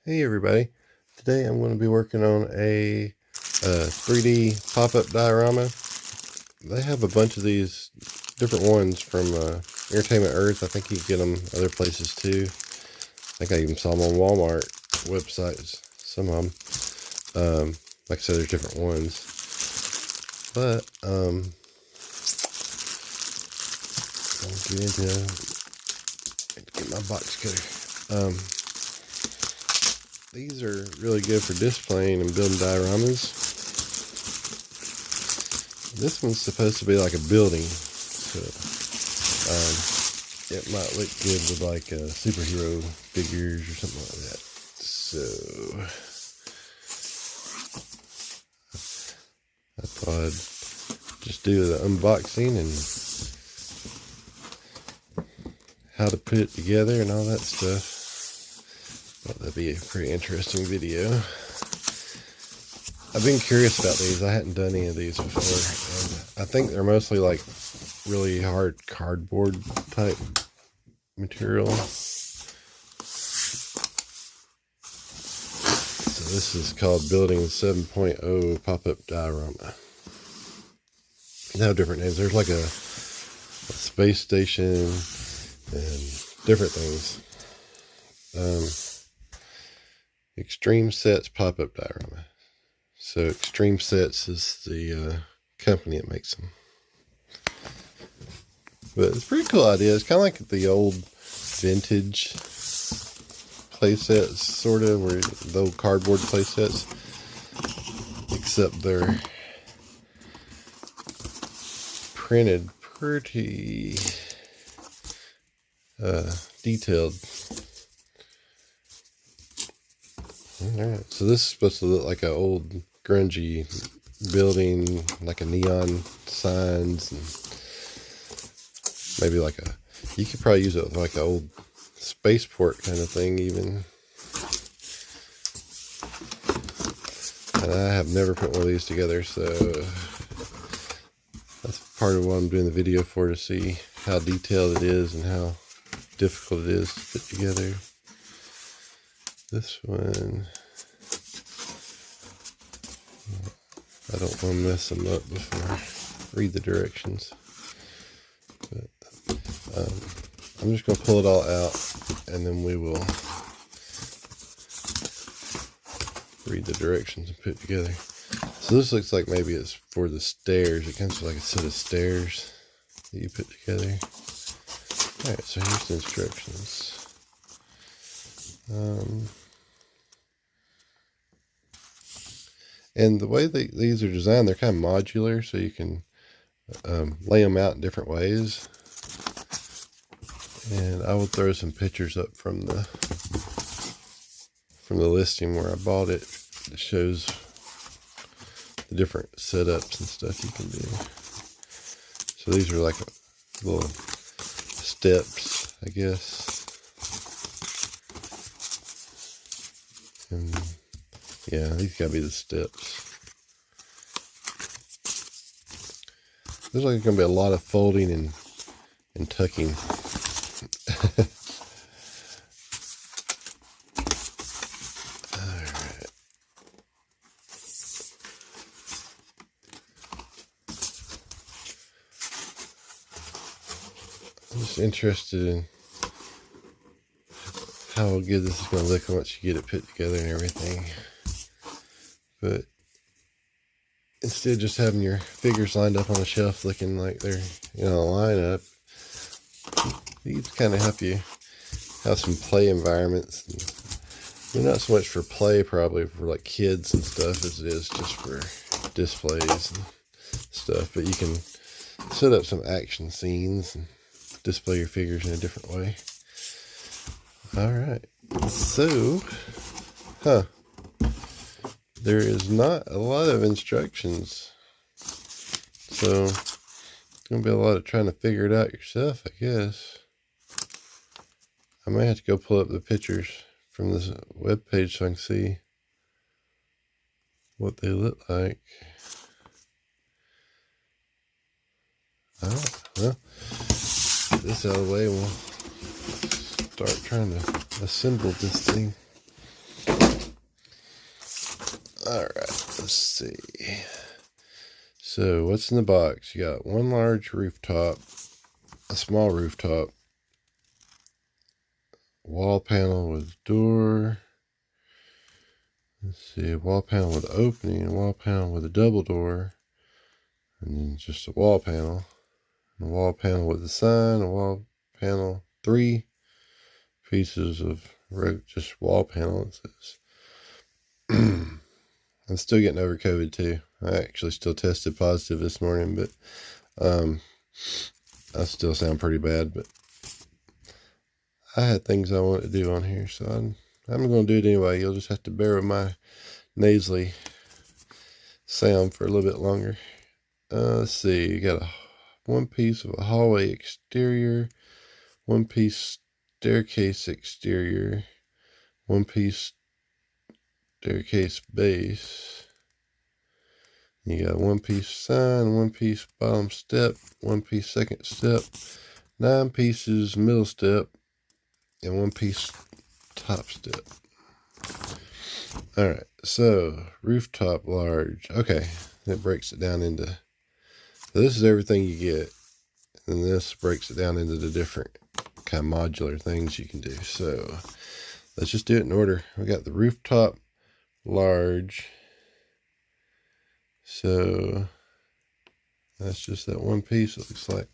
Hey everybody, today I'm going to be working on a 3D pop-up diorama. They have a bunch of these different ones from Entertainment Earth. I think you can get them other places too. I think I even saw them on Walmart websites, some of them. Like I said, there's different ones. But I'll get into get my box cutter. These are really good for displaying and building dioramas. This one's supposed to be like a building, so it might look good with like superhero figures or something like that. So I thought I'd just do the unboxing and how to put it together and all that stuff. Thought that'd be a pretty interesting video. I've been curious about these. I hadn't done any of these before. And I think they're mostly like really hard cardboard type material. So this is called Building 7.0 Pop-Up Diorama. They have different names. There's like a space station and different things. Extreme Sets Pop-Up Diorama. So Extreme Sets is the company that makes them. But it's a pretty cool idea. It's kind of like the old vintage play sets, sort of, where the old cardboard play sets, except they're printed pretty detailed. Alright, so this is supposed to look like an old grungy building, like a neon signs, and maybe like you could probably use it with like an old spaceport kind of thing even. And I have never put one of these together, so that's part of what I'm doing the video for, to see how detailed it is and how difficult it is to put together. This one, I don't want to mess them up before I read the directions. But I'm just going to pull it all out and then we will read the directions and put it together. So this looks like maybe it's for the stairs. It comes with like a set of stairs that you put together. Alright, so here's the instructions. And the way these are designed, they're kind of modular, so you can lay them out in different ways. And I will throw some pictures up from the listing where I bought it. It shows the different setups and stuff you can do. So these are like little steps, I guess. And yeah, these gotta be the steps. There's like gonna be a lot of folding and tucking. Alright. I'm just interested in how good this is gonna look once you get it put together and everything. But instead of just having your figures lined up on a shelf looking like they're in a lineup, these kind of help you have some play environments. They're not so much for play, probably for like kids and stuff, as it is just for displays and stuff. But you can set up some action scenes and display your figures in a different way. Alright, so, there is not a lot of instructions, so it's going to be a lot of trying to figure it out yourself, I guess. I may have to go pull up the pictures from this web page so I can see what they look like. Alright, well, get this out of the way and we'll start trying to assemble this thing. Alright, let's see. So, what's in the box? You got one large rooftop, a small rooftop, wall panel with door. Let's see, a wall panel with opening, a wall panel with a double door, and then just a wall panel. A wall panel with a sign, a wall panel, 3 pieces of just wall panel, it says. I'm still getting over COVID too. I actually still tested positive this morning, but I still sound pretty bad. But I had things I wanted to do on here, so I'm going to do it anyway. You'll just have to bear with my nasally sound for a little bit longer. Let's see. You got one piece of a hallway exterior, one piece staircase exterior, one piece staircase base. You got one piece sign, one piece bottom step, one piece second step, 9 pieces middle step, and one piece top step. Alright, so rooftop large. Okay, that breaks it down into, so this is everything you get, and this breaks it down into the different kind of modular things you can do. So let's just do it in order. We got the rooftop large. So that's just that one piece, it looks like.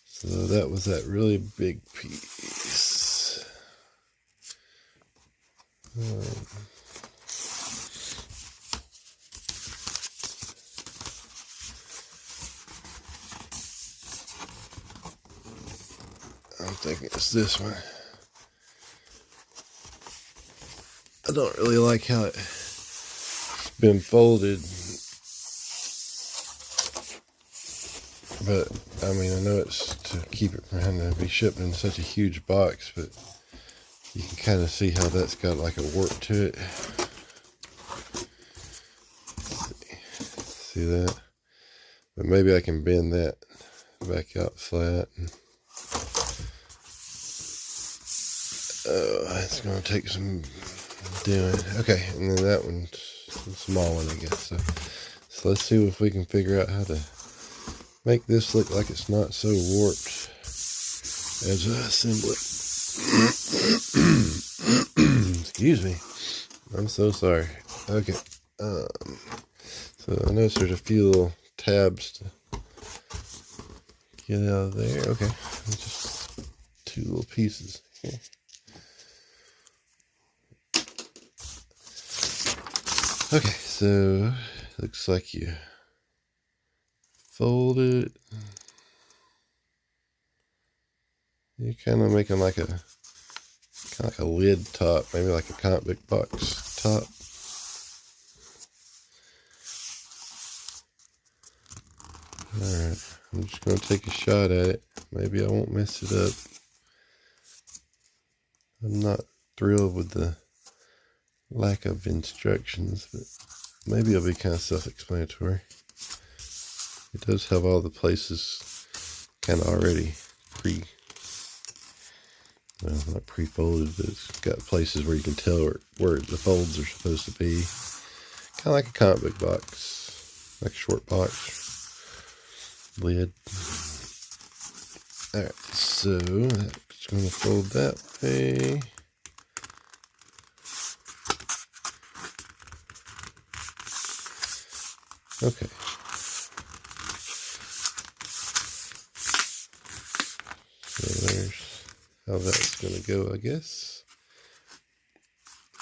So that was that really big piece. I'm thinking it's this one. I don't really like how it's been folded. But, I mean, I know it's to keep it from having to be shipped in such a huge box, but you can kind of see how that's got like a warp to it. See that? But maybe I can bend that back out flat. Oh, it's going to take some doing. Okay, and then that one's a small one, I guess. So let's see if we can figure out how to make this look like it's not so warped as I assemble it. Excuse me. I'm so sorry. Okay. So I notice there's a few little tabs to get out of there. Okay. Just 2 little pieces here. Okay, so looks like you fold it. You're kind of making like a lid top, maybe like a comic book box top. Alright, I'm just going to take a shot at it. Maybe I won't mess it up. I'm not thrilled with the lack of instructions, but maybe it'll be kind of self-explanatory. It does have all the places kind of already well, not pre-folded, but it's got places where you can tell where the folds are supposed to be. Kind of like a comic book box, like a short box lid. Alright, so that's going to fold that way. Okay. So there's how that's going to go, I guess.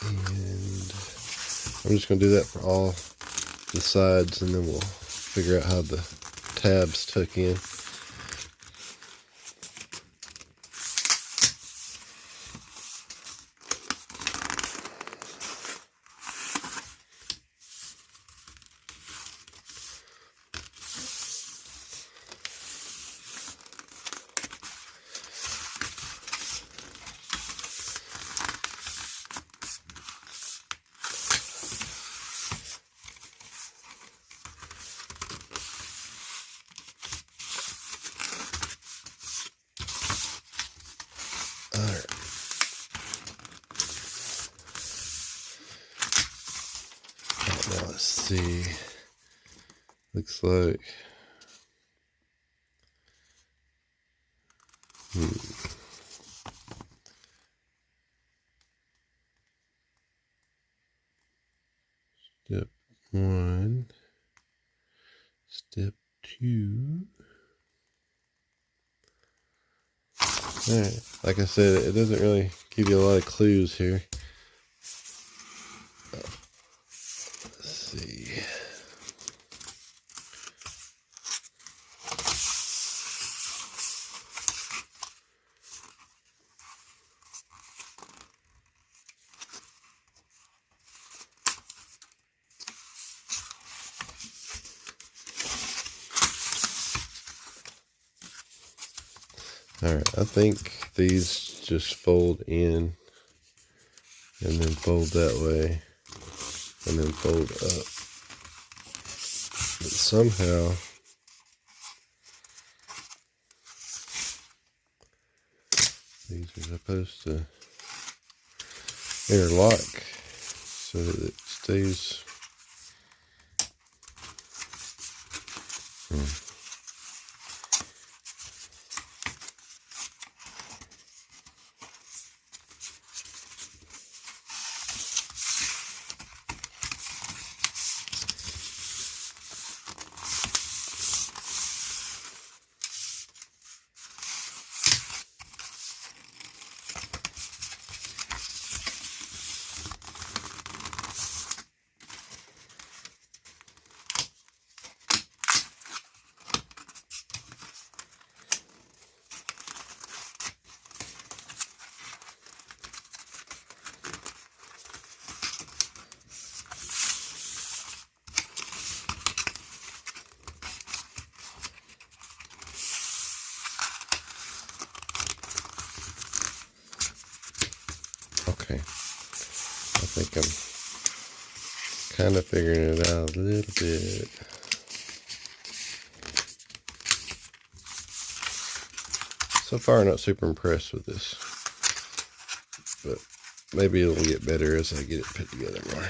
And I'm just going to do that for all the sides, and then we'll figure out how the tabs tuck in. Now let's see. Looks like step 1, step 2. Alright, like I said, it doesn't really give you a lot of clues here. Let's see. Alright, I think these just fold in and then fold that way and then fold up. But somehow these are supposed to interlock so that it stays. Okay, I think I'm kind of figuring it out a little bit. So far, I'm not super impressed with this, but maybe it'll get better as I get it put together more.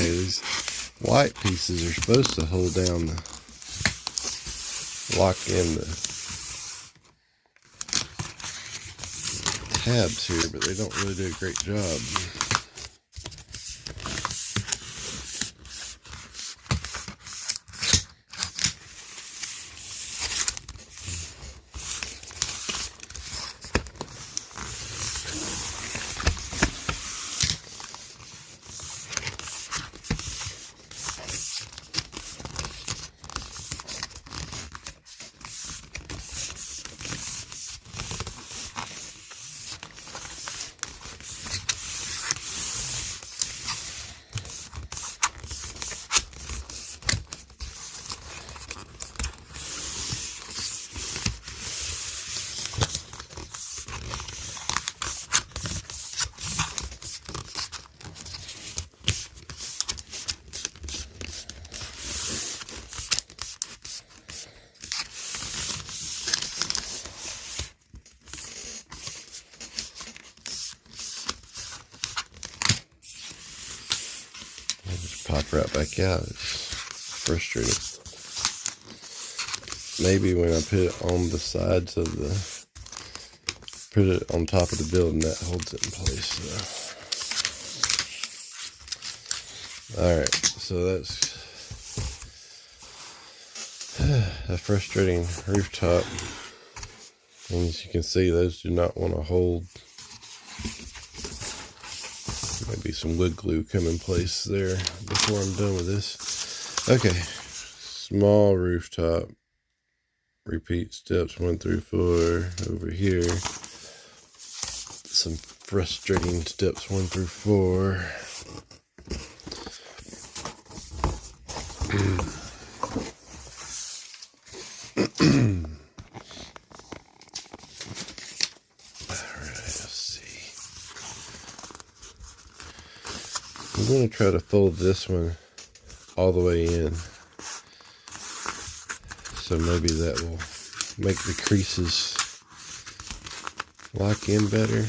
Okay, these white pieces are supposed to hold down the, lock in the tabs here, but they don't really do a great job. Pop right back out. It's frustrating. Maybe when I put it on the sides of the, put it on top of the building, that holds it in place. So. Alright, so that's a frustrating rooftop. And as you can see, those do not want to hold. Maybe some wood glue come in place there before I'm done with this. Okay, small rooftop. Repeat steps 1 through 4 over here. Some frustrating steps 1 through 4. I'm going to try to fold this one all the way in, so maybe that will make the creases lock in better.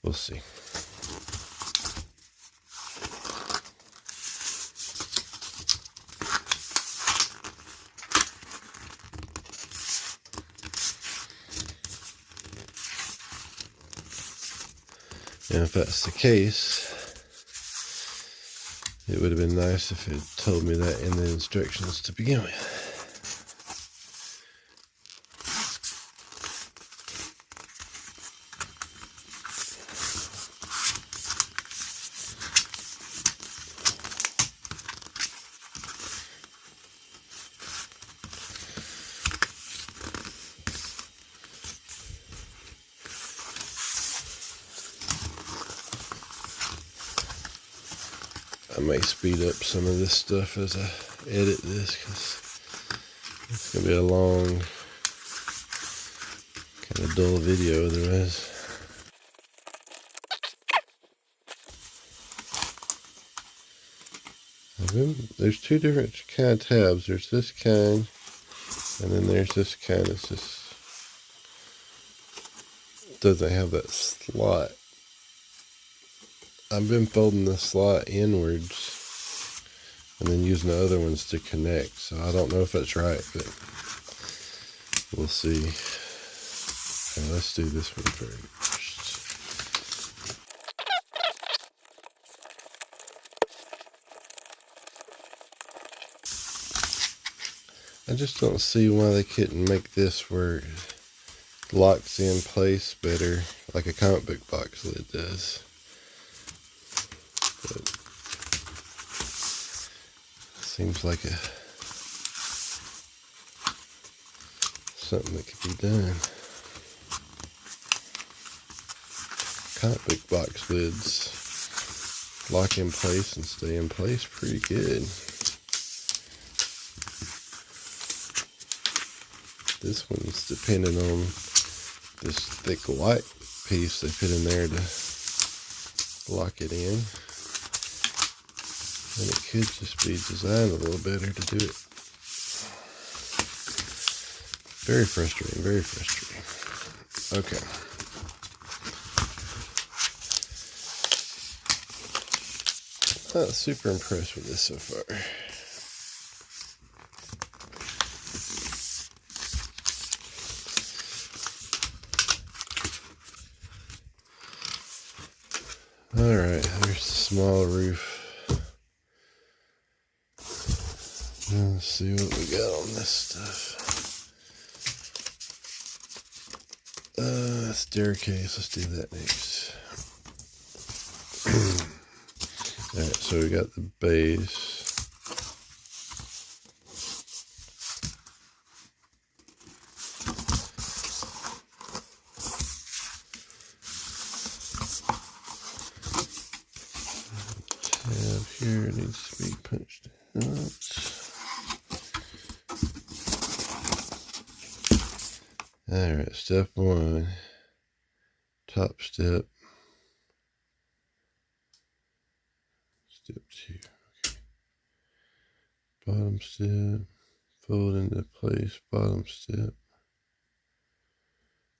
We'll see. And if that's the case, it would have been nice if it told me that in the instructions to begin with. I may speed up some of this stuff as I edit this, because it's going to be a long, kind of dull video otherwise. There's two different kind of tabs. There's this kind, and then there's this kind. It's just doesn't have that slot. I've been folding the slot inwards and then using the other ones to connect, so I don't know if that's right, but we'll see. Okay, let's do this one first. I just don't see why they couldn't make this where it locks in place better, like a comic book box lid does. But seems like something that could be done. Comic book box lids lock in place and stay in place pretty good. This one's depending on this thick white piece they put in there to lock it in. And it could just be designed a little better to do it. Very frustrating, very frustrating. Okay. Not super impressed with this so far. Alright, there's the small roof. Let's see what we got on this stuff. Staircase, let's do that next. Alright, so we got the base. Tab here needs to be punched out. Alright, step 1, top step. Step 2, okay. Bottom step, fold into place, bottom step.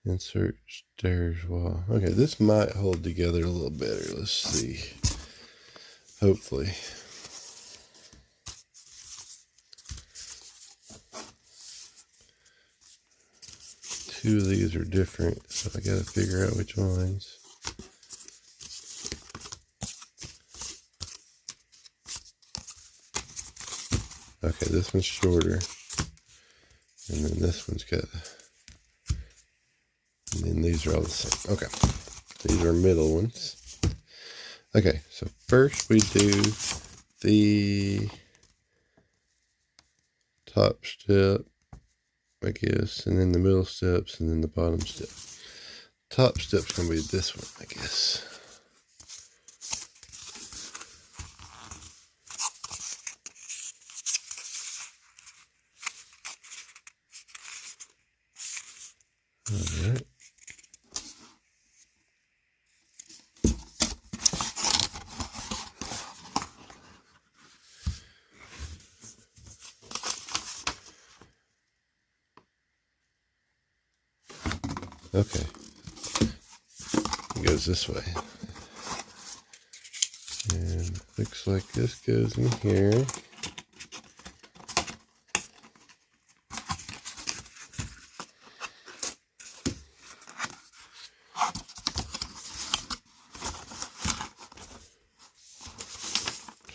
Insert stairs wall. Okay, this might hold together a little better. Let's see. Hopefully. Two of these are different, so I gotta figure out which ones. Okay, this one's shorter. And then this one's got, and then these are all the same. Okay, these are middle ones. Okay, so first we do the top step, I guess, and then the middle steps, and then the bottom step. Top step's gonna be this one, I guess. All right. Okay. It goes this way. And looks like this goes in here.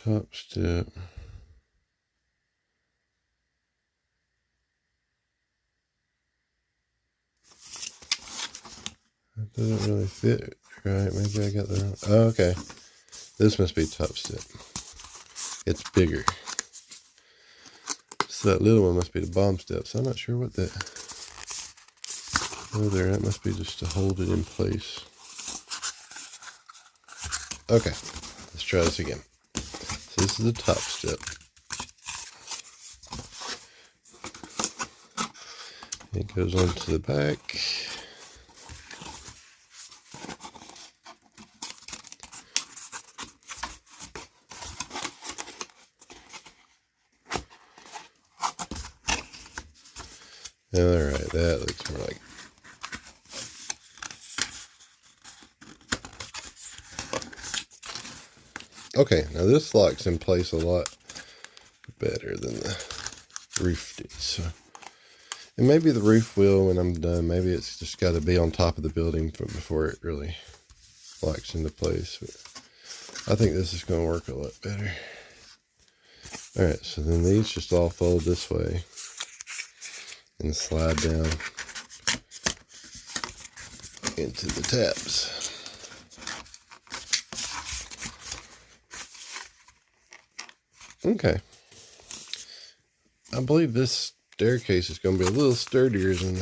Top step. That doesn't really fit right. Maybe I got the wrong. Oh, okay. This must be top step. It's bigger. So that little one must be the bottom step. So I'm not sure what that. Oh, there. That must be just to hold it in place. Okay. Let's try this again. So this is the top step. It goes onto the back. Alright, that looks more like. Okay, now this locks in place a lot better than the roof did. So, and maybe the roof will when I'm done. Maybe it's just got to be on top of the building before it really locks into place. But I think this is going to work a lot better. Alright, so then these just all fold this way and slide down into the tabs. Okay. I believe this staircase is going to be a little sturdier than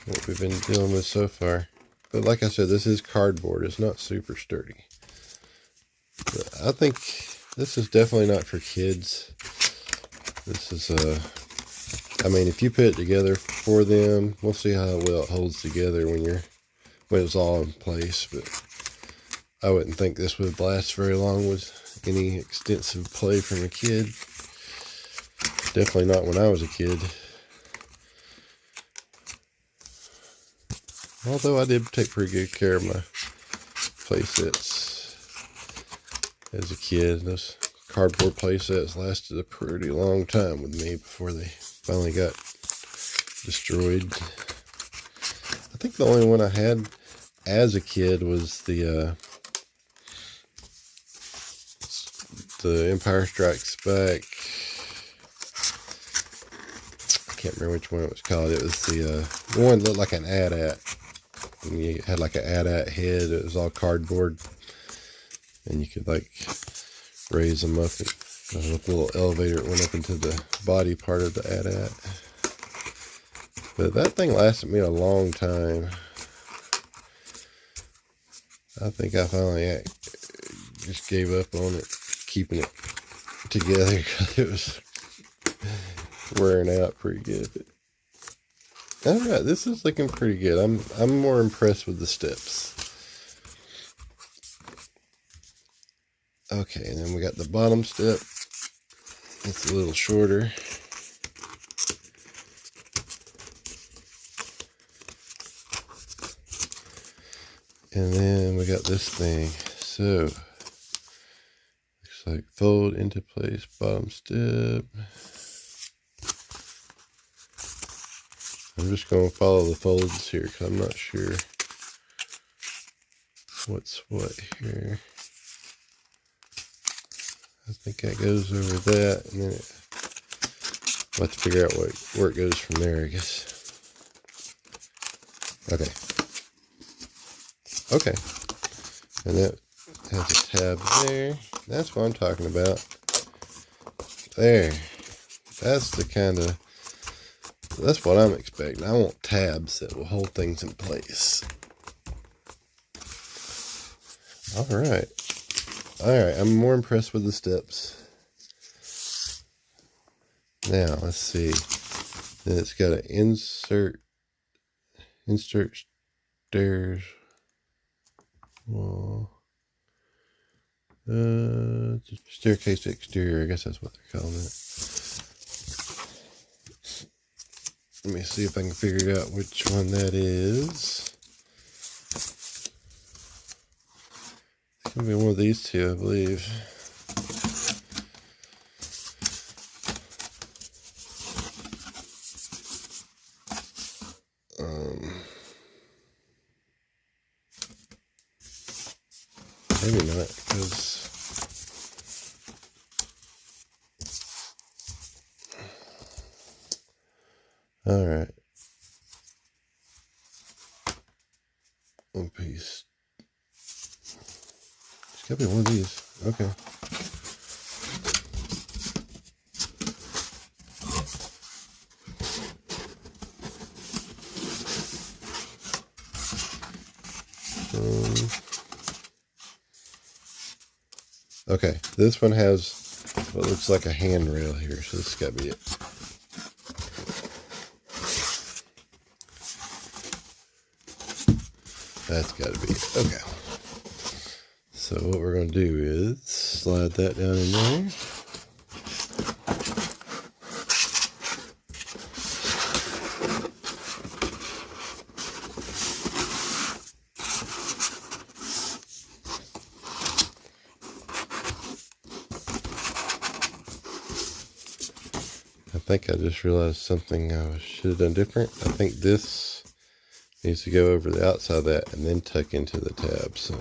what we've been dealing with so far. But like I said, this is cardboard. It's not super sturdy. But I think this is definitely not for kids. This is I mean, if you put it together for them, we'll see how well it holds together when it's all in place. But I wouldn't think this would last very long with any extensive play from a kid. Definitely not when I was a kid. Although I did take pretty good care of my play sets as a kid. Those cardboard play sets lasted a pretty long time with me before they finally got destroyed. I think the only one I had as a kid was the Empire Strikes Back. I can't remember which one it was called. It was the one that looked like an AT-AT. And you had like an AT-AT head. It was all cardboard. And you could like raise them up. And a little elevator that went up into the body part of the AT-AT. But that thing lasted me a long time. I think I finally just gave up on it, keeping it together because it was wearing out pretty good. All right, this is looking pretty good. I'm more impressed with the steps. Okay, and then we got the bottom step. It's a little shorter. And then we got this thing. So, looks like fold into place, bottom step. I'm just going to follow the folds here because I'm not sure what's what here. I think that goes over that, and then we'll have to figure out where it goes from there, I guess. Okay. Okay. And that has a tab there. That's what I'm talking about. There. That's the kind of... That's what I'm expecting. I want tabs that will hold things in place. Alright. Alright, I'm more impressed with the steps. Now, let's see. Then it's got an insert stairs. Wall. Staircase exterior. I guess that's what they're calling it. Let me see if I can figure out which one that is. It's going to be one of these two, I believe. Maybe not, because... Alright. One piece. It's gotta be one of these. Okay. Okay, this one has what looks like a handrail here, so this has got to be it. That's got to be it. Okay. So what we're going to do is slide that down in there. I think I just realized something I should have done different. I think this needs to go over the outside of that and then tuck into the tab. So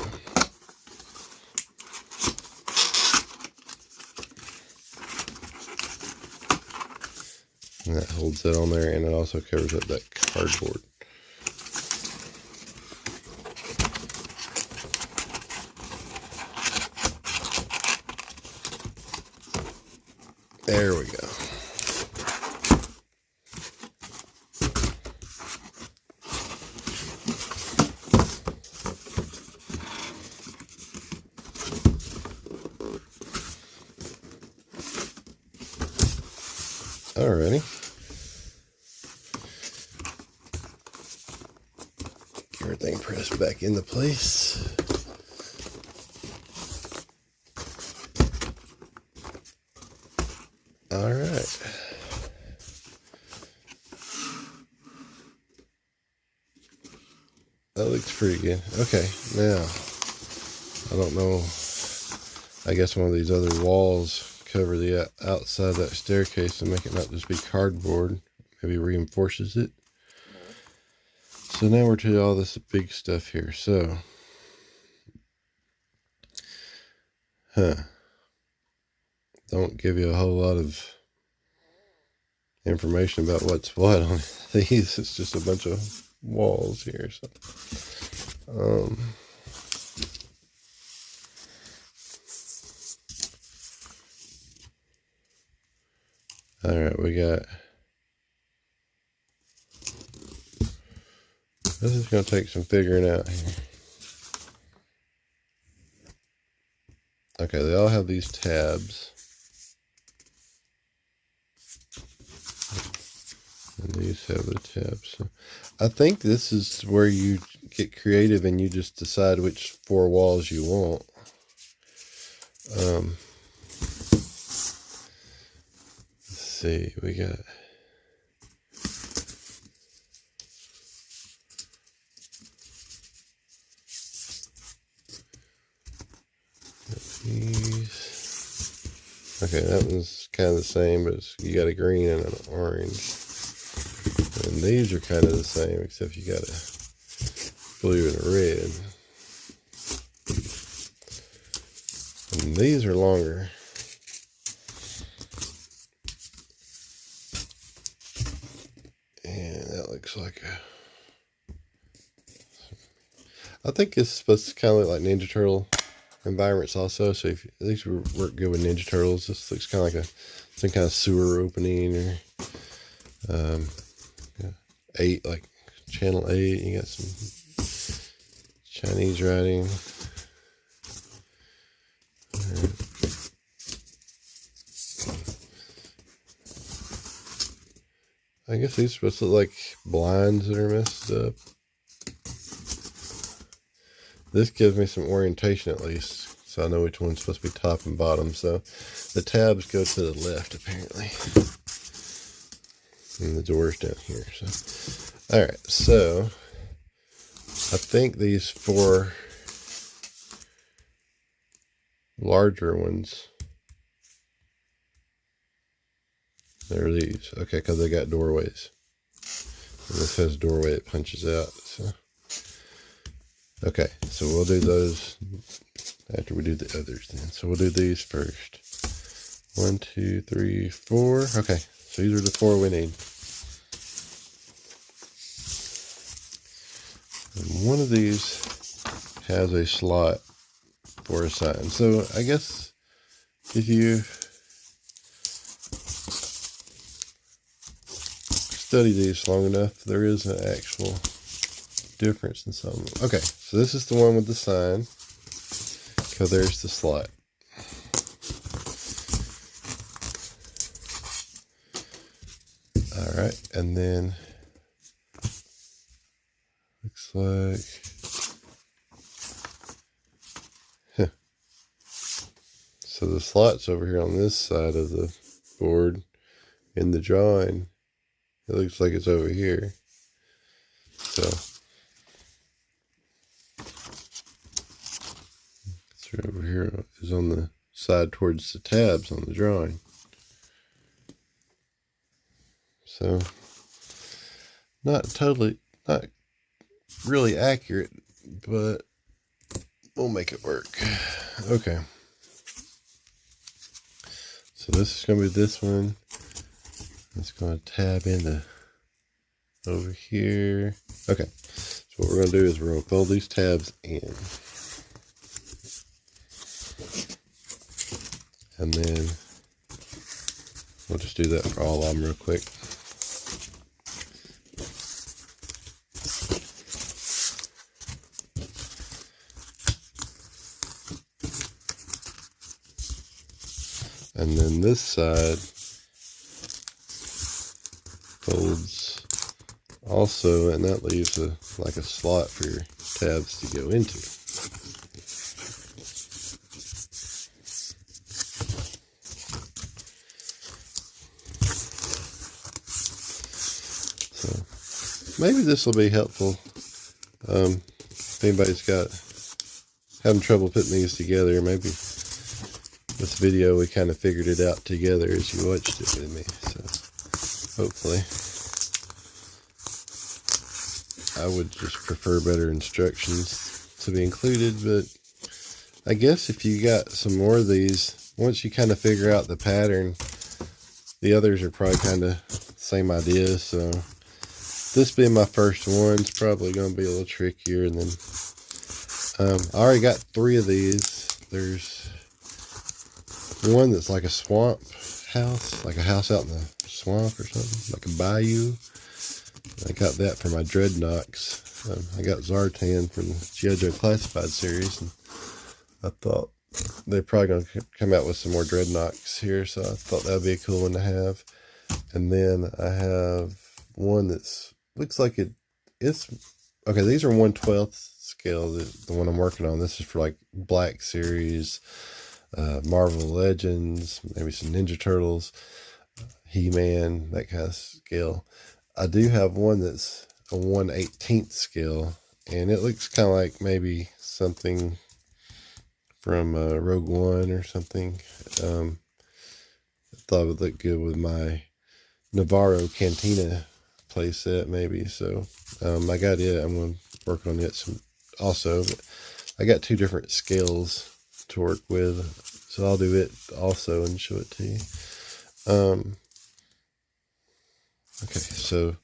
and that holds that on there, and it also covers up that cardboard. There we go. Alrighty. Get everything pressed back into place. Alright. That looks pretty good. Okay, now, I don't know, I guess one of these other walls cover the outside of that staircase to make it not just be cardboard. Maybe reinforces it. So now we're to all this big stuff here. So, don't give you a whole lot of information about what's what on these. It's just a bunch of walls here. So, all right, we got. This is going to take some figuring out here. Okay, they all have these tabs. And these have the tabs. So I think this is where you get creative and you just decide which 4 walls you want. Let's see, we got... Okay, that one's kind of the same, but you got a green and an orange. And these are kind of the same, except you got a blue and a red. And these are longer. looks like I think it's supposed to kind of look like Ninja Turtle environments also. So if these work good with Ninja Turtles, this looks kind of like some kind of sewer opening or yeah, 8, like channel 8. You got some Chinese writing. Right. I guess these are supposed to look like blinds that are messed up. This gives me some orientation at least, so I know which one's supposed to be top and bottom. So the tabs go to the left apparently, and the door's down here. So, all right. So I think these 4 larger ones, they're these. Okay, because they got doorways. And this has a doorway that punches out. So. Okay, so we'll do those after we do the others then. So we'll do these first. 1, 2, 3, 4. Okay, so these are the 4 we need. And one of these has a slot for a sign. So I guess if you study these long enough, there is an actual difference in some. Okay, so this is the one with the sign, because there's the slot. All right, and then looks like, so the slot's over here on this side of the board. In the drawing, it looks like it's over here. So over here is on the side towards the tabs on the drawing. So not really accurate, but we'll make it work. Okay. So this is going to be this one. It's going to tab into over here. Okay. So what we're going to do is we're going to fold these tabs in. And then we'll just do that for all of them real quick. And then this side folds also, and that leaves like a slot for your tabs to go into. Maybe this will be helpful if anybody's having trouble putting these together. Maybe this video we kind of figured it out together as you watched it with me. So hopefully, I would just prefer better instructions to be included, but I guess if you got some more of these, once you kind of figure out the pattern, the others are probably kind of same idea. So this being my first one, it's probably going to be a little trickier. And then I already got 3 of these. There's one that's like a swamp house, like a house out in the swamp or something, like a bayou. I got that for my Dreadnoks. I got Zartan from the G.I. Joe Classified series, and I thought they're probably going to come out with some more Dreadnoks here, so I thought that would be a cool one to have. And then I have one that's looks like it's okay. These are 1/12 scale. The one I'm working on. This is for like Black Series, Marvel Legends, maybe some Ninja Turtles, He-Man, that kind of scale. I do have one that's a 1/18 scale, and it looks kind of like maybe something from Rogue One or something. I thought it would look good with my Navarro Cantina playset maybe. So I got it. I'm going to work on it some also, but I got 2 different scales to work with, so I'll do it also and show it to you. Okay, so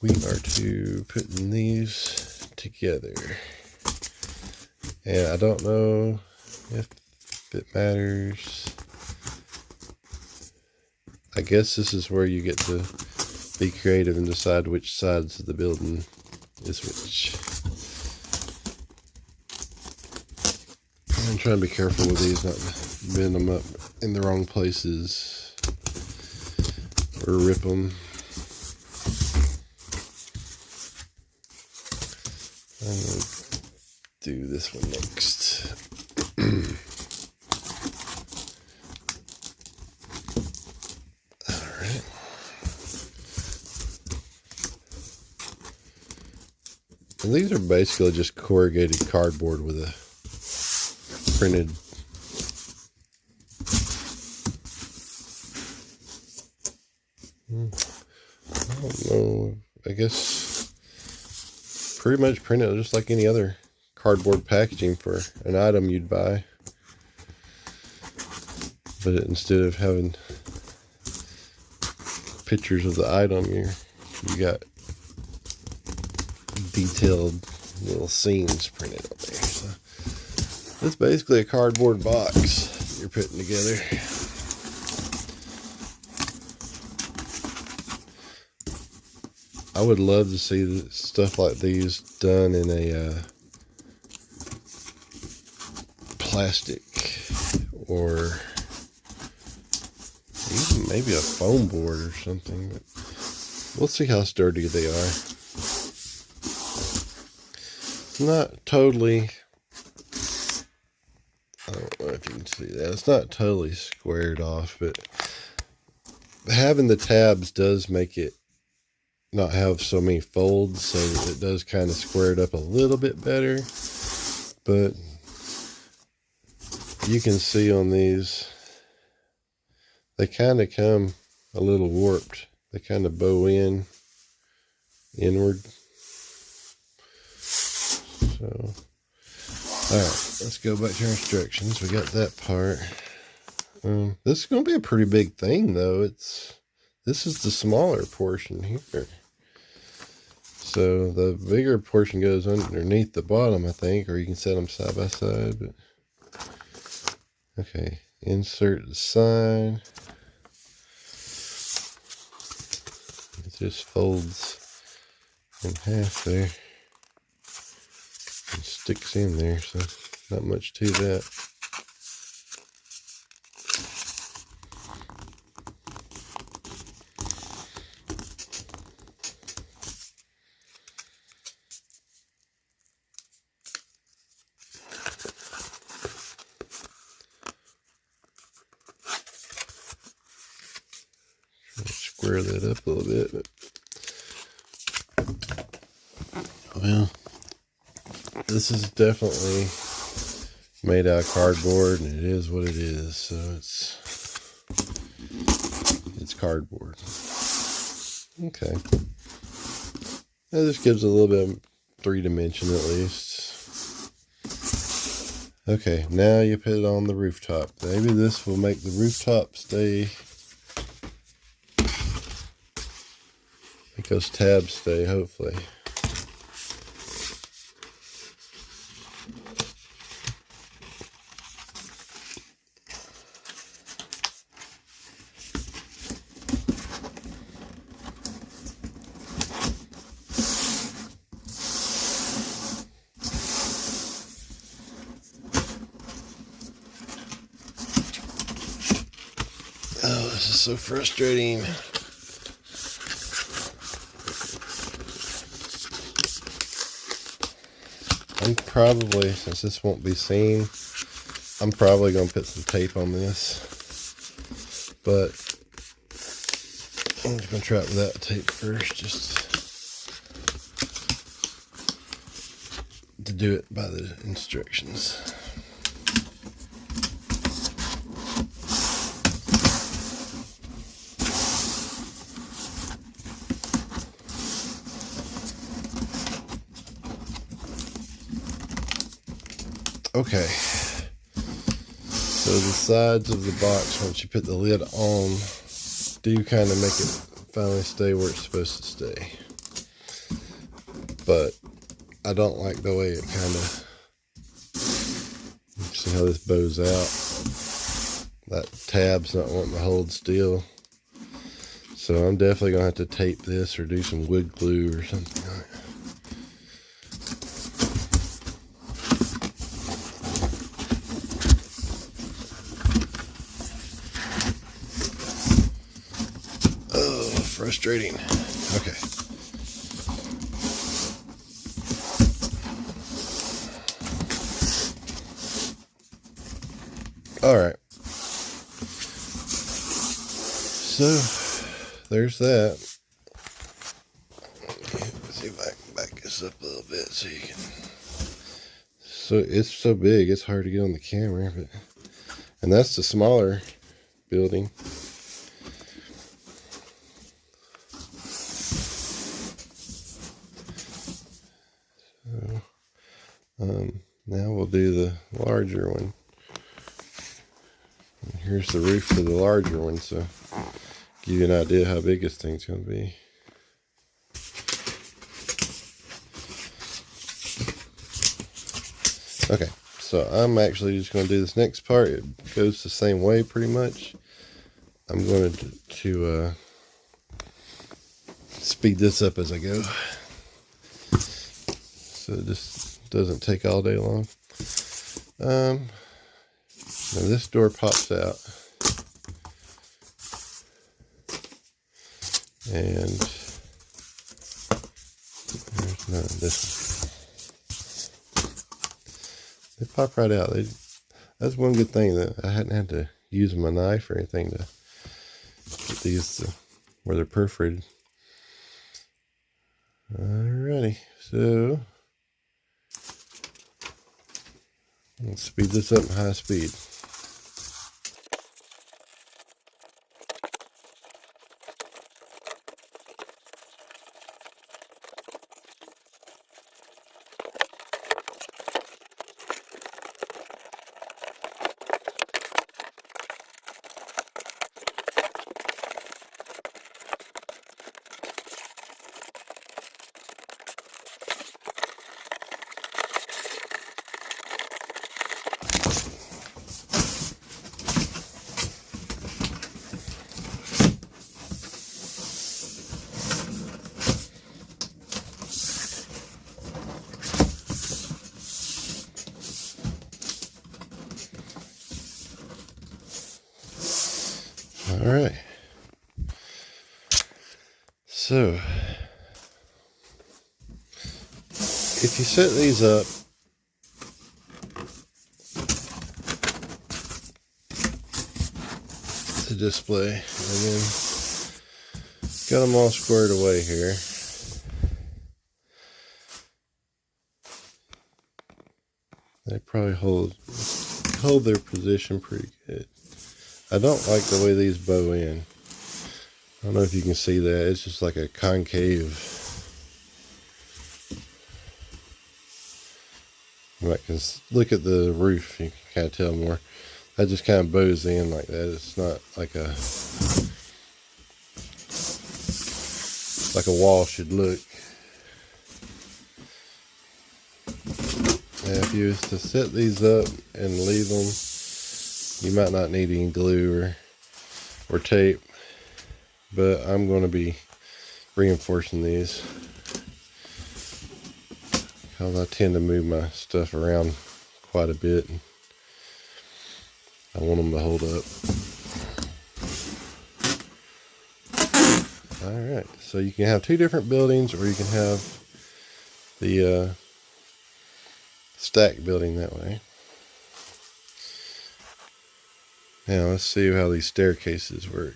we are to putting these together. And I don't know if it matters. I guess this is where you get to be creative and decide which sides of the building is which. I'm trying to be careful with these, not bend them up in the wrong places or rip them. I'm going to do this one next. Alright. And these are basically just corrugated cardboard with a printed I don't know, I guess pretty much printed just like any other cardboard packaging for an item you'd buy, but instead of having pictures of the item, you got detailed little scenes printed on there. So it's basically a cardboard box you're putting together. I would love to see stuff like these done in a plastic or even maybe a foam board or something. But we'll see how sturdy they are. It's not totally, I don't know if you can see that. It's not totally squared off, but having the tabs does make it not have so many folds, so it does kind of square it up a little bit better. But you can see on these, they kind of come a little warped. They kind of bow in inward. So, alright, let's go back to our instructions. We got that part. This is going to be a pretty big thing, though. This is the smaller portion here. So the bigger portion goes underneath the bottom, I think, or you can set them side by side. But okay, insert the side. It just folds in half there and sticks in there, so not much to that. Square that up a little bit, but well, this is definitely made out of cardboard, and it is what it is. So it's cardboard. Okay, that just gives a little bit of 3-dimension at least. Okay, now you put it on the rooftop. Maybe this will make the rooftop stay. Make those tabs stay, hopefully. Oh, this is so frustrating. I'm probably, since this won't be seen, I'm probably going to put some tape on this. But I'm just going to try it without tape first, just to do it by the instructions. Okay, so the sides of the box, once you put the lid on, do kind of make it finally stay where it's supposed to stay. but I don't like the way it kind of, see how this bows out. That tab's not wanting to hold still. So I'm definitely going to have to tape this or do some wood glue or something like that. Oh, frustrating. Okay. All right. So there's that. Let's see if I can back this up a little bit so you can. So it's so big, it's hard to get on the camera, but and that's the smaller building. So now we'll do the larger one. And here's the roof for the larger one, so give you an idea how big this thing's going to be. Okay, so I'm actually just going to do this next part. It goes the same way pretty much. I'm going to speed this up as I go, so this doesn't take all day long. Now this door pops out, and there's none of this one. They pop right out. That's one good thing, that I hadn't had to use my knife or anything to get these where they're perforated. Alrighty, so let's speed this up in high speed. All right. So, if you set these up to display, and then got them all squared away here, they probably hold their position pretty good. I don't like the way these bow in. I don't know if you can see that. It's just like a concave. Like, look at the roof. You can kind of tell more. That just kind of bows in like that. It's not like a wall should look. And if you was to set these up and leave them, you might not need any glue or tape, but I'm going to be reinforcing these because I tend to move my stuff around quite a bit, and I want them to hold up. Alright, so you can have two different buildings, or you can have the stack building that way. Now let's see how these staircases work.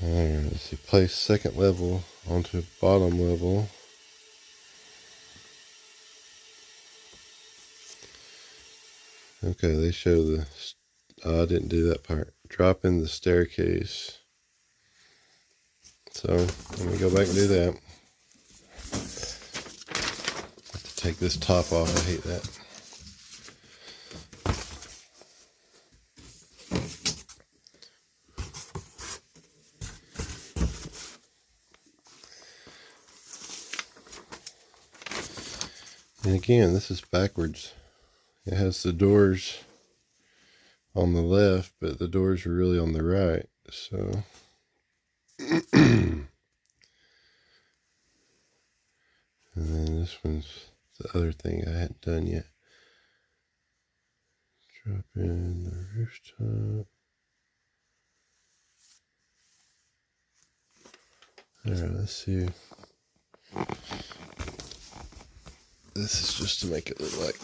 Alright, let's see. Place second level onto bottom level. Okay, they show the... I didn't do that part. Drop in the staircase. So, let me go back and do that. Take this top off. I hate that. And again, this is backwards. It has the doors on the left, but the doors are really on the right. So and then this one's the other thing I hadn't done yet. Drop in the rooftop. Alright, let's see. This is just to make it look like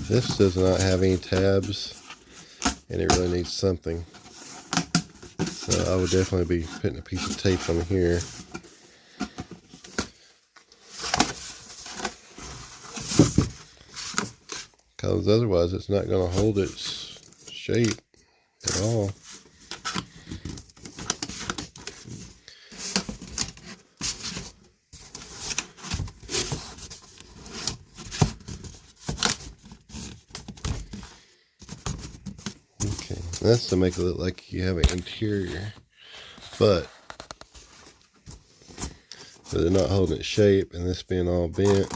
this does not have any tabs, and it really needs something. So I would definitely be putting a piece of tape on here. Because otherwise it's not going to hold its shape at all. Okay, that's to make it look like you have an interior, but they're not holding its shape, and this being all bent,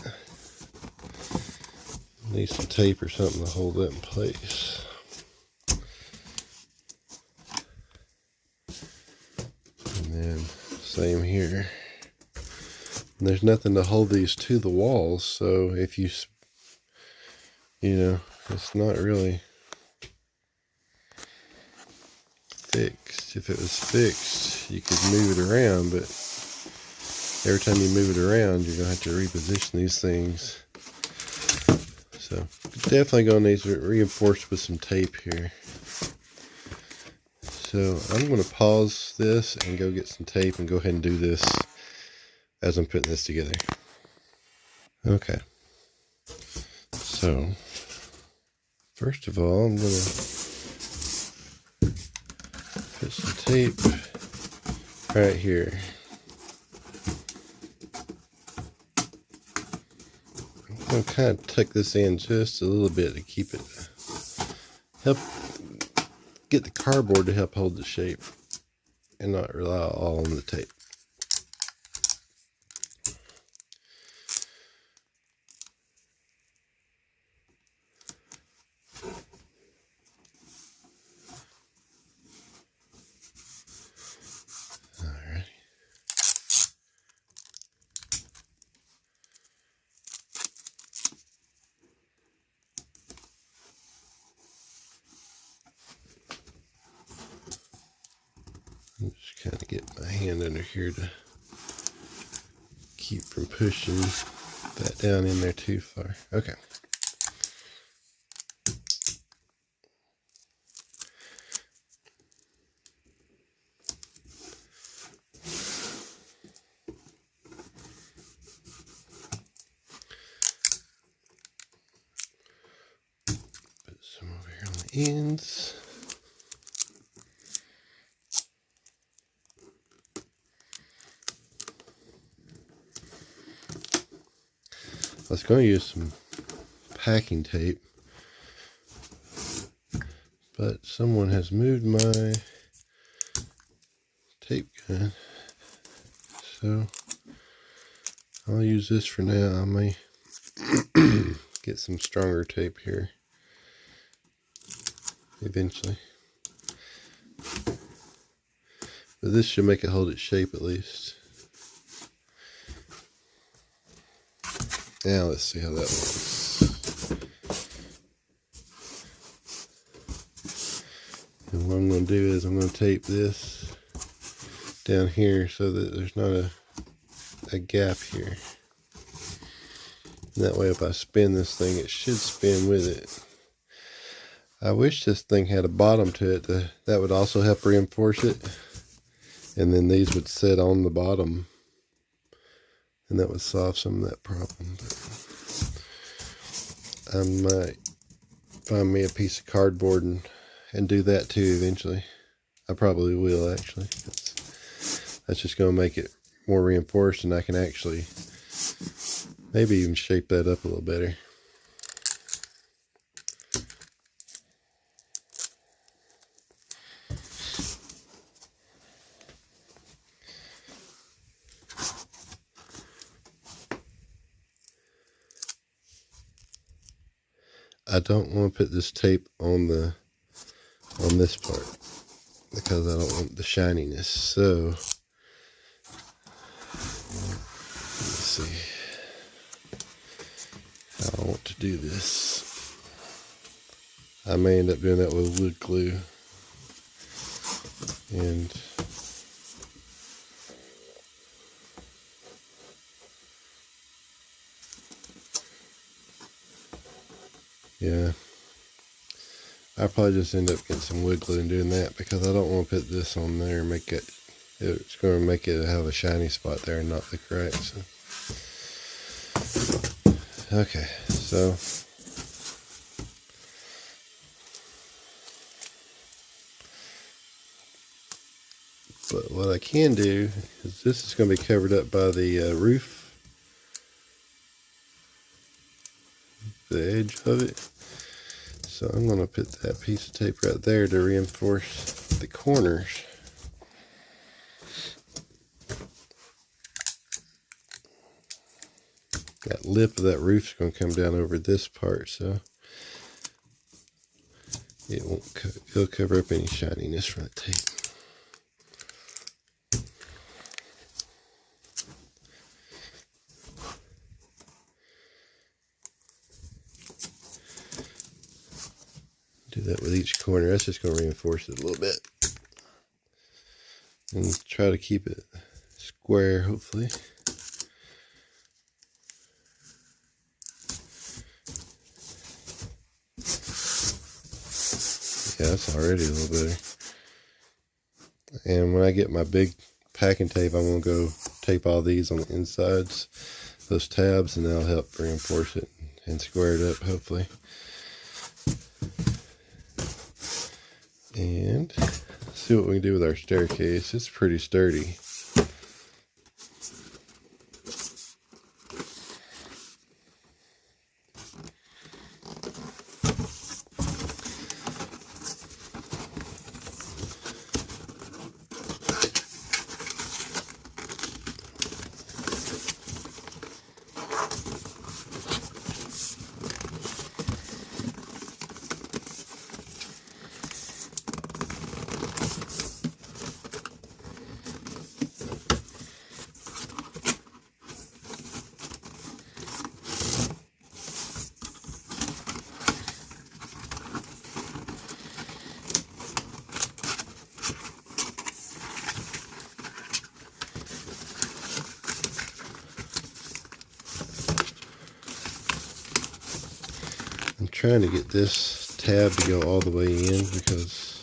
need some tape or something to hold that in place. And then same here. And there's nothing to hold these to the walls, so if you know, it's not really fixed. If it was fixed, you could move it around, but every time you move it around, you're gonna have to reposition these things. So definitely gonna need to reinforce with some tape here. So I'm gonna pause this and go get some tape and go ahead and do this as I'm putting this together. Okay. So first of all, I'm gonna put some tape right here. I'm going to kind of tuck this in just a little bit to keep it, help get the cardboard to help hold the shape and not rely all on the tape. Alrighty. Just kind of get my hand under here to keep from pushing that down in there too far. Okay. Put some over here on the ends. I was going to use some packing tape, but someone has moved my tape gun, so I'll use this for now. I may get some stronger tape here eventually, but this should make it hold its shape at least. Now let's see how that works. And what I'm going to do is I'm going to tape this down here so that there's not a gap here. And that way if I spin this thing, it should spin with it. I wish this thing had a bottom to it. That would also help reinforce it. And then these would sit on the bottom, and that would solve some of that problem. But I might find me a piece of cardboard and do that too eventually. I probably will actually. That's just going to make it more reinforced, and I can actually maybe even shape that up a little better. I don't want to put this tape on this part because I don't want the shininess. So let's see how I want to do this. I may end up doing that with wood glue, and yeah, I'll probably just end up getting some wood glue and doing that, because I don't want to put this on there and make it, it's going to make it have a shiny spot there and not the crack. So. Okay, so but what I can do is, this is going to be covered up by the roof, the edge of it. So I'm going to put that piece of tape right there to reinforce the corners. That lip of that roof is going to come down over this part, so it'll cover up any shininess from that tape. Do that with each corner. That's just going to reinforce it a little bit, and try to keep it square, hopefully. Yeah, that's already a little better. And when I get my big packing tape, I'm going to go tape all these on the insides, those tabs, and that'll help reinforce it and square it up, hopefully. And see what we can do with our staircase. It's pretty sturdy. I'm trying to get this tab to go all the way in, because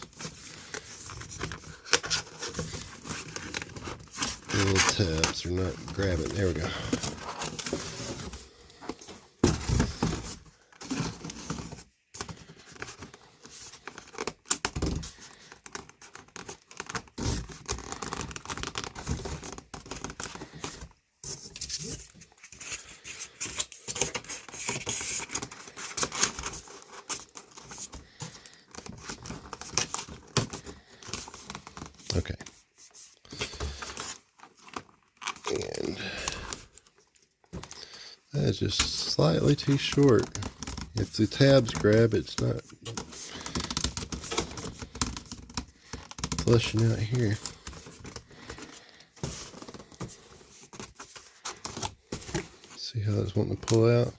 the little tabs are not grabbing. There we go. Okay. And that's just slightly too short. If the tabs grab, it's not flushing out here. See how it's wanting to pull out?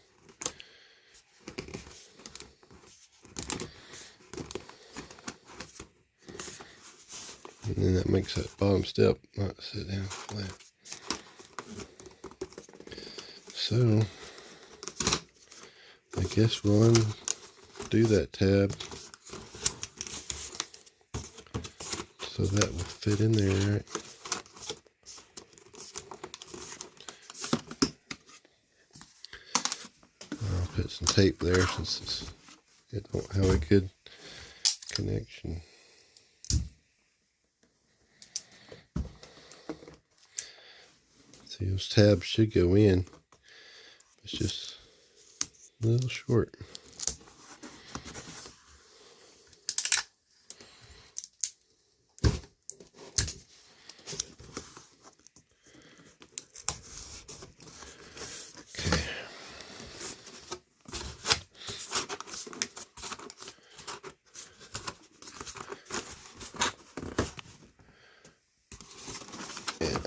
And then that makes that bottom step not sit down flat. So I guess we'll undo that tab so that will fit in there, right? I'll put some tape there since it don't have a good connection. See, those tabs should go in. It's just a little short.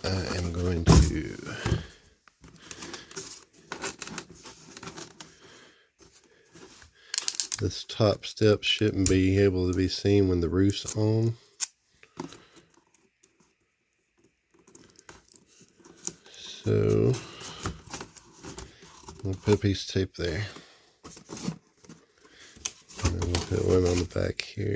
I am going to this top step shouldn't be able to be seen when the roof's on. So I'm going to put a piece of tape there. And then we'll put one on the back here.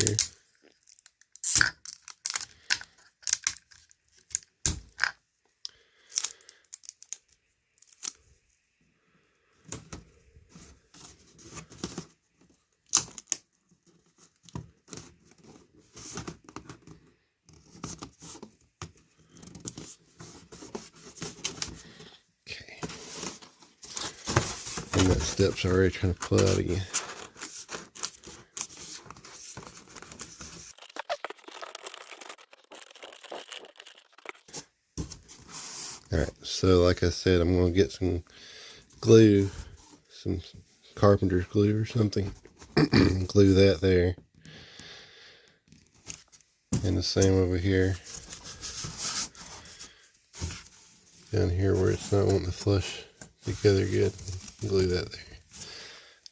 And that step's already trying to pull out again. Alright, so like I said, I'm going to get some glue, some carpenter's glue or something. Glue that there. And the same over here. Down here where it's not wanting to flush together good. Glue that there.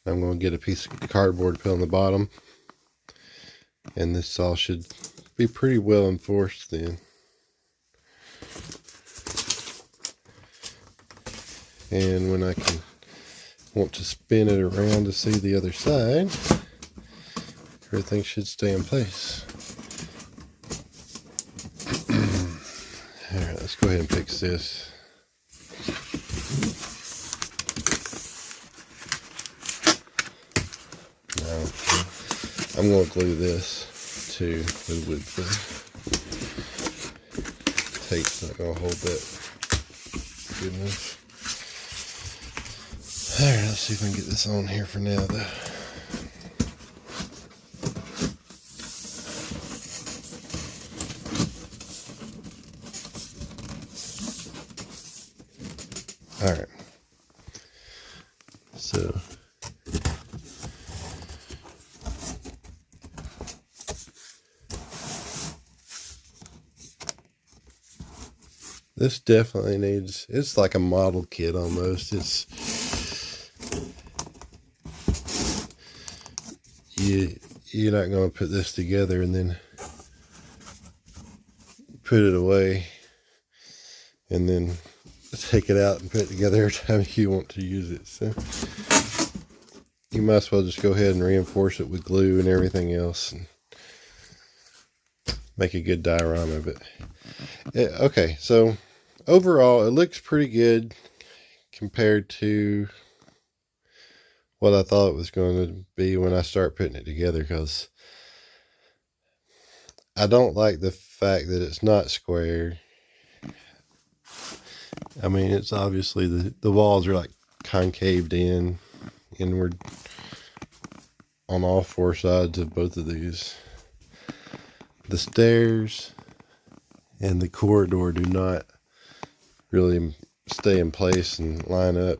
I'm going to get a piece of cardboard to put on the bottom. And this all should be pretty well enforced then. And when I want to spin it around to see the other side, everything should stay in place. Alright, let's go ahead and fix this. Now, I'm going to glue this too with the tape's not going to hold that good enough. Alright, let's see if I can get this on here for now though. Alright. So this definitely needs, it's like a model kit almost. It's you're not going to put this together and then put it away and then take it out and put it together every time you want to use it. So you might as well just go ahead and reinforce it with glue and everything else and make a good diorama. But okay, so overall it looks pretty good compared to what I thought it was going to be when I start putting it together, because I don't like the fact that it's not square. I mean, it's obviously the walls are like concaved inward on all four sides of both of these. The stairs and the corridor do not really stay in place and line up.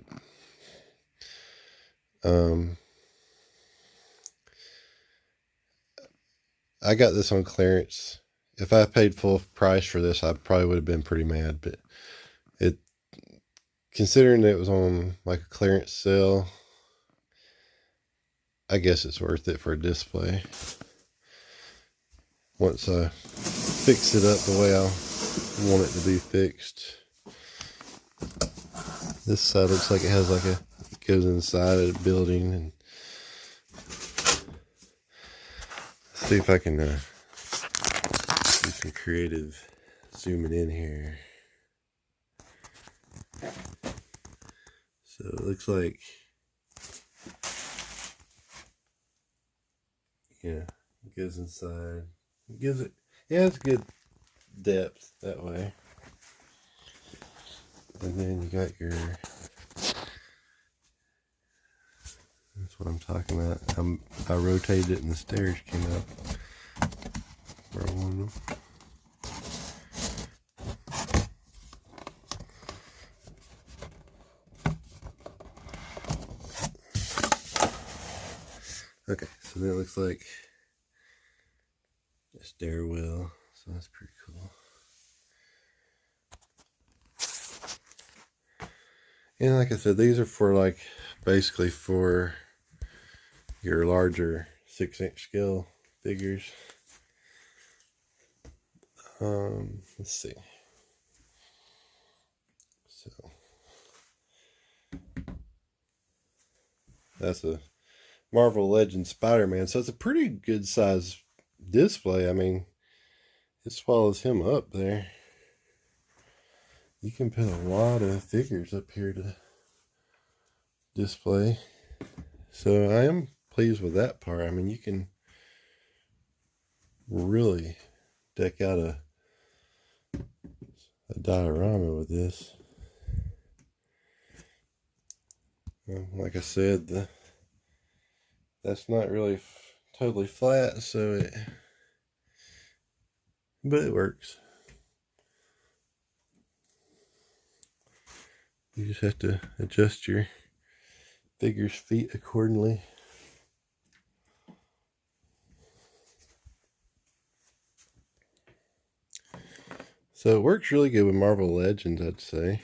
I got this on clearance. If I paid full price for this, I probably would have been pretty mad, but considering that it was on like a clearance sale, I guess it's worth it for a display. Once I fix it up the way I want it to be fixed. This side looks like it has like it goes inside of the building. And see if I can do some creative zooming in here. So it looks like, yeah, it goes inside. It gives it, yeah, it's good depth that way. And then you got your, that's what I'm talking about. I rotated it and the stairs came up where I wanted them. Okay, so that looks like a stairwell, so that's pretty cool. And like I said, these are for like, basically for your larger 6-inch scale figures. Let's see. So that's a Marvel Legends Spider-Man. So it's a pretty good size display. I mean, it swallows him up there. You can put a lot of figures up here to display. So I am pleased with that part. I mean, you can really deck out a diorama with this. Like I said, that's not really totally flat, so but it works. You just have to adjust your figure's feet accordingly. So it works really good with Marvel Legends, I'd say.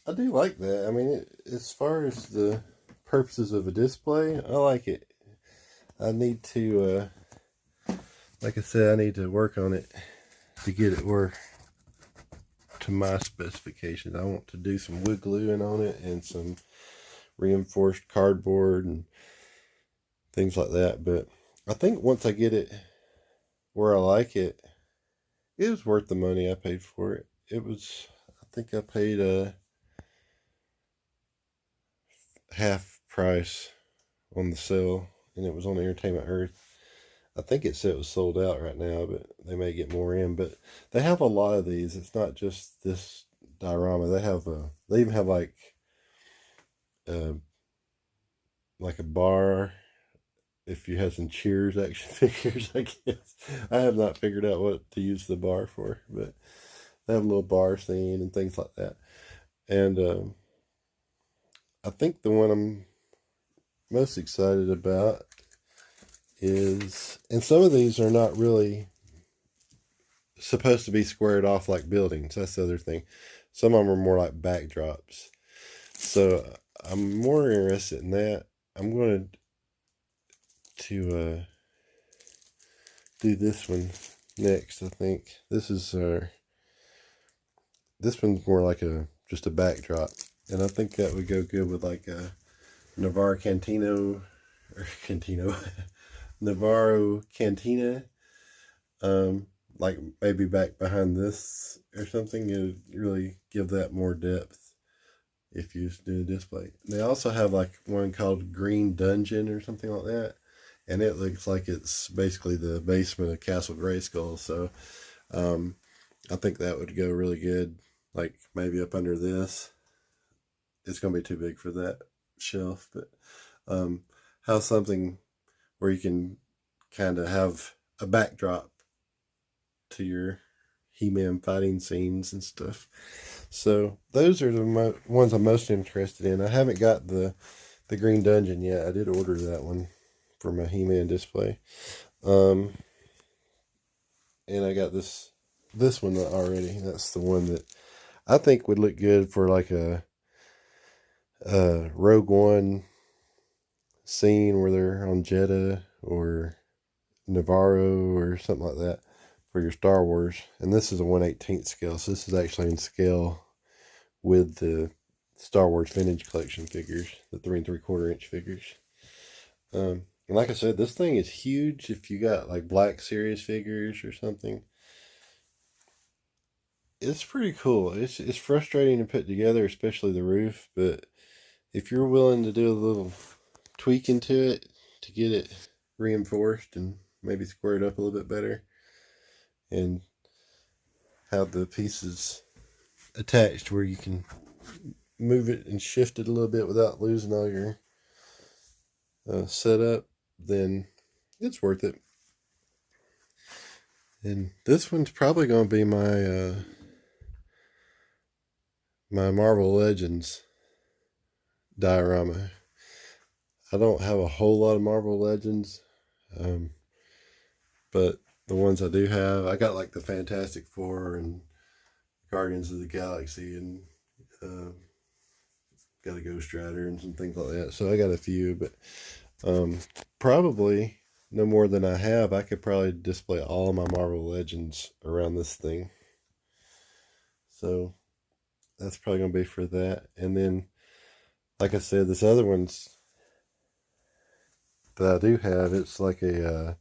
I do like that. I mean, as far as the purposes of a display, I like it. I need to, like I said, I need to work on it to get it to my specifications. I want to do some wood gluing on it and some reinforced cardboard and things like that. But I think once I get it where I like it, it was worth the money I paid for it. It was, I think I paid half price on the sale, and it was on Entertainment Earth. I think it said it was sold out right now, but they may get more in. But they have a lot of these. It's not just this diorama. They even have like a bar. If you have some Cheers action figures, I guess. I have not figured out what to use the bar for, but they have a little bar scene and things like that. And I think the one I'm most excited about is, and some of these are not really supposed to be squared off like buildings. That's the other thing. Some of them are more like backdrops. So I'm more interested in that. I'm going to do this one next. I think this one's more like just a backdrop, and I think that would go good with like a Navarro Navarro Cantina, like maybe back behind this or something. It would really give that more depth if you just do a display. They also have like one called Green Dungeon or something like that, and it looks like it's basically the basement of Castle Grayskull. So I think that would go really good, like maybe up under this. It's going to be too big for that shelf, but have something where you can kind of have a backdrop to your He-Man fighting scenes and stuff. So those are the ones I'm most interested in. I haven't got the Green Dungeon yet. I did order that one for my He-Man display. And I got this one already. That's the one that I think would look good for like a Rogue One scene where they're on Jeddah or Navarro or something like that for your Star Wars. And this is a 1/18 scale, so this is actually in scale with the Star Wars Vintage Collection figures, the 3 3/4 inch figures. And like I said, this thing is huge. If you got like Black Series figures or something, it's pretty cool. It's frustrating to put together, especially the roof, but if you're willing to do a little tweak into it to get it reinforced and maybe squared up a little bit better, and have the pieces attached where you can move it and shift it a little bit without losing all your setup, then it's worth it. And this one's probably going to be my my Marvel Legends diorama. I don't have a whole lot of Marvel Legends, but the ones I do have, I got like the Fantastic Four and Guardians of the Galaxy, and got a Ghost Rider and some things like that. So I got a few, but probably no more than I have. I could probably display all my Marvel Legends around this thing. So that's probably going to be for that. And then, like I said, this other one's that I do have, it's like a,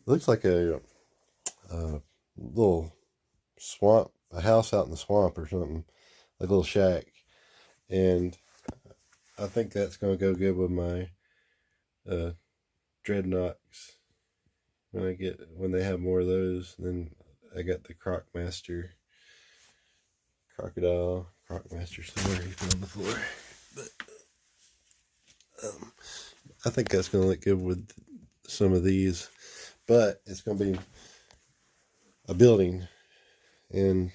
looks like a little swamp, a house out in the swamp or something, like a little shack. And I think that's going to go good with my dreadnoughts when they have more of those. Then I got the Crocmaster somewhere, he's on the floor. But I think that's going to look good with some of these, but it's going to be a building, and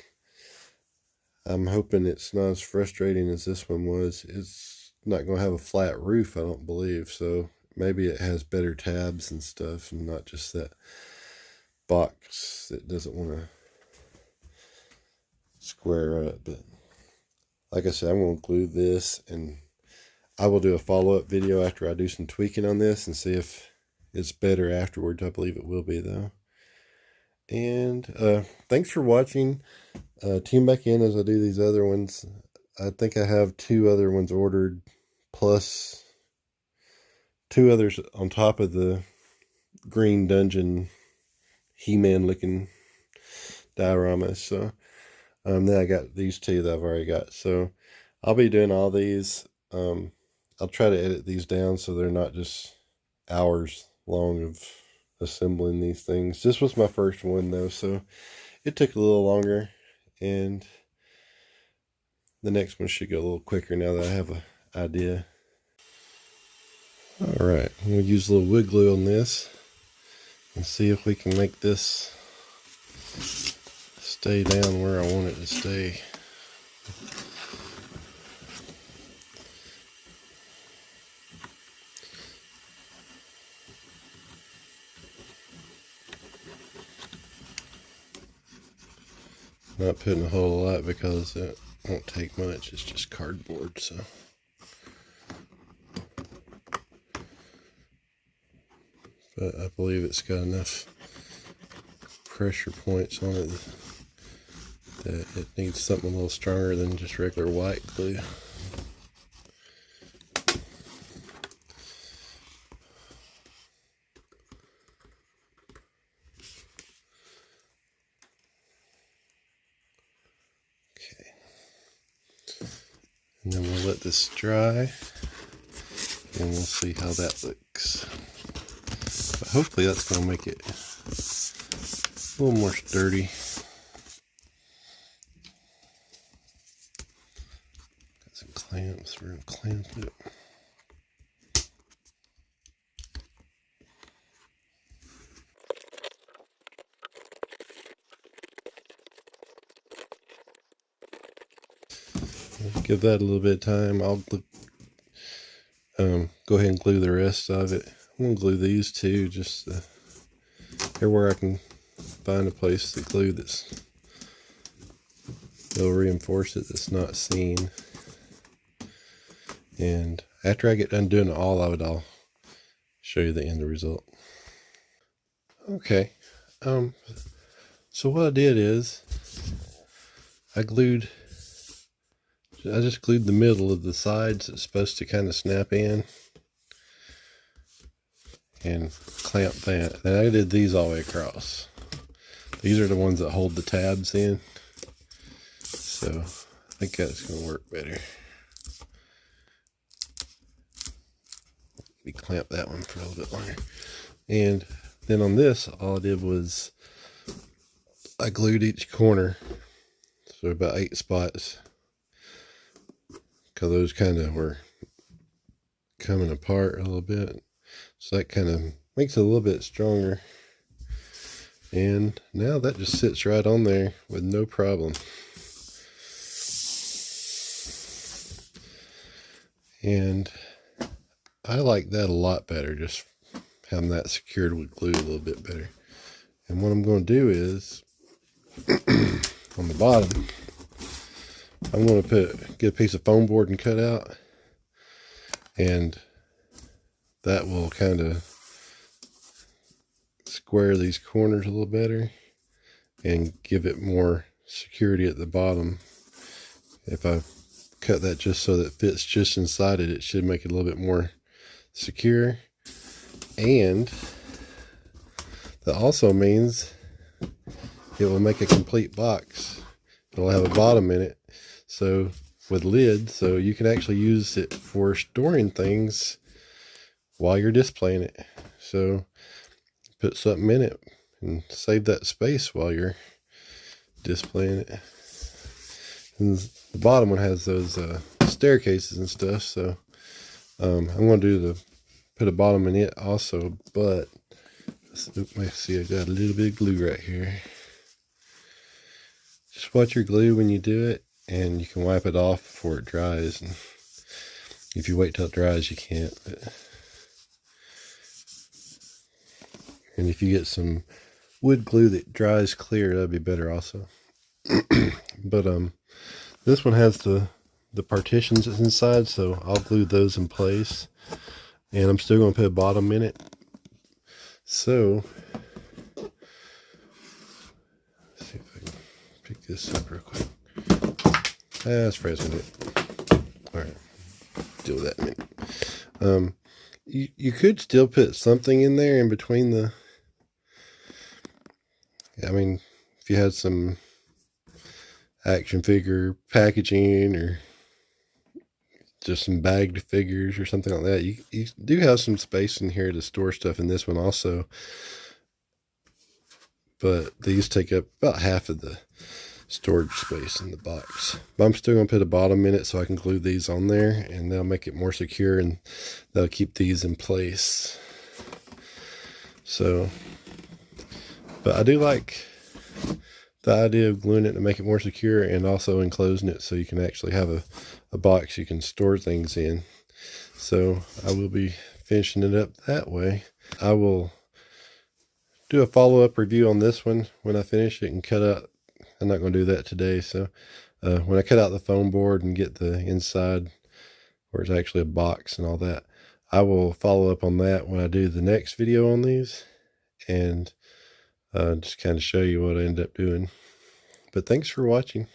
I'm hoping it's not as frustrating as this one was. It's not going to have a flat roof, I don't believe, so maybe it has better tabs and stuff, and not just that box that doesn't want to square up. But like I said, I'm going to glue this, and I will do a follow-up video after I do some tweaking on this and see if it's better afterwards. I believe it will be, though. And thanks for watching. Tune back in as I do these other ones. I think I have 2 other ones ordered, plus 2 others on top of the green dungeon He-Man looking dioramas. So then I got these 2 that I've already got. So I'll be doing all these. I'll try to edit these down so they're not just hours long of assembling these things. This was my first one, though, so it took a little longer, and the next one should go a little quicker now that I have an idea. Alright, I'm going to use a little wood glue on this and see if we can make this stay down where I want it to stay. Not putting a whole lot because it won't take much. It's just cardboard, so. But I believe it's got enough pressure points on it that it needs something a little stronger than just regular white glue. And then we'll let this dry, and we'll see how that looks. But hopefully that's going to make it a little more sturdy. Got some clamps, we're going to clamp it. Give that a little bit of time. I'll go ahead and glue the rest of it. I'm going to glue these 2 just everywhere I can find a place to glue that's will reinforce it, that's not seen. And after I get done doing it all of it, I'll show you the end result. Okay, so what I did is I just glued the middle of the sides. It's supposed to kind of snap in, and clamp that. And I did these all the way across. These are the ones that hold the tabs in. So I think that's going to work better. We clamp that one for a little bit longer. And then on this, all I did was I glued each corner, so about 8 spots, because those kind of were coming apart a little bit. So that kind of makes it a little bit stronger. And now that just sits right on there with no problem. And I like that a lot better, just having that secured with glue a little bit better. And what I'm going to do is, on the bottom, I'm going to get a piece of foam board and cut out, and that will kind of square these corners a little better and give it more security at the bottom. If I cut that just so that it fits just inside it, it should make it a little bit more secure. And that also means it will make a complete box. It'll have a bottom in it, so with lids, so you can actually use it for storing things while you're displaying it. So put something in it and save that space while you're displaying it. And the bottom one has those staircases and stuff, so I'm going to put a bottom in it also. But let's see, I got a little bit of glue right here. Just watch your glue when you do it, and you can wipe it off before it dries. And if you wait till it dries, you can't. And if you get some wood glue that dries clear, that'd be better also. But this one has the partitions inside, so I'll glue those in place. And I'm still going to put a bottom in it. So let's see if I can pick this up real quick. That's frozen it. All right, deal with that in a minute. You could still put something in there in between the. I mean, if you had some action figure packaging or just some bagged figures or something like that, you do have some space in here to store stuff in this one also. But these take up about half of the storage space in the box. But I'm still going to put a bottom in it so I can glue these on there, and they'll make it more secure, and they'll keep these in place. So, but I do like the idea of gluing it to make it more secure, and also enclosing it so you can actually have a box you can store things in. So I will be finishing it up that way. I will do a follow-up review on this one when I finish it and cut out. I'm not going to do that today. So when I cut out the foam board and get the inside where it's actually a box and all that, I will follow up on that when I do the next video on these, and just kind of show you what I end up doing. But thanks for watching.